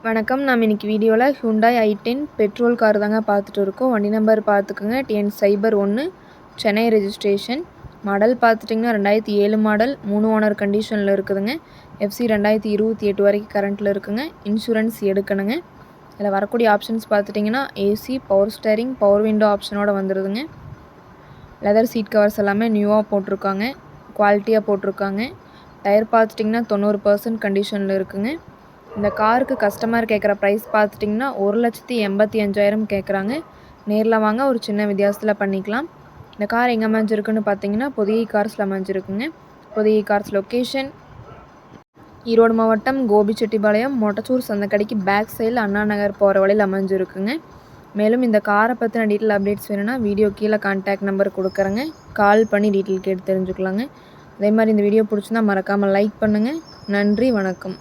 வணக்கம். நம்ம இன்னைக்கு வீடியோல Hyundai i10 பெட்ரோல் கார் தாங்க பார்த்துட்டு இருக்கோம். வண்டி நம்பர் பார்த்துக்கங்க. TN01 Chennai registration. மாடல் பார்த்துட்டிங்கன்னா 2007 மாடல் 3 ஓனர் கண்டிஷனில் இருக்குதுங்க. FC 2028 வரைக்கும் கரண்ட்டில் இருக்குங்க. இன்சூரன்ஸ் எடுக்கணுங்க. இதில் வரக்கூடிய ஆப்ஷன்ஸ் பார்த்துட்டிங்கன்னா AC, power steering, power window ஆப்ஷனோட வந்துடுதுங்க. லெதர் சீட் கவர்ஸ் எல்லாமே நியூவாக போட்டிருக்காங்க. குவாலிட்டியாக போட்டிருக்காங்க. டயர் பார்த்துட்டிங்கன்னா 90% கண்டிஷனில் இருக்குங்க. இந்த காருக்கு கஸ்டமர் கேட்குற ப்ரைஸ் பார்த்துட்டிங்கன்னா 1,85,000 கேட்குறாங்க. நேரில் வாங்க, ஒரு சின்ன வித்தியாசத்தில் பண்ணிக்கலாம். இந்த கார் எங்கே அமைஞ்சிருக்குன்னு பார்த்தீங்கன்னா பொதிகை கார்ஸில் அமைஞ்சிருக்குங்க. பொதிகை கார்ஸ் லொக்கேஷன் ஈரோடு மாவட்டம் கோபிச்செட்டிப்பாளையம் மொட்டச்சூர் சந்தைக்கடைக்கு பேக் சைடில் அண்ணா நகர் போகிற வழியில் அமைஞ்சிருக்குங்க. மேலும் இந்த காரை பற்றின டீட்டெயில் அப்டேட்ஸ் வேணும்னா வீடியோ கீழே கான்டாக்ட் நம்பர் கொடுக்குறேங்க. கால் பண்ணி டீட்டெயில் கேட்டு தெரிஞ்சுக்கலாங்க. அதே மாதிரி இந்த வீடியோ பிடிச்சிருந்தா மறக்காமல் லைக் பண்ணுங்கள். நன்றி, வணக்கம்.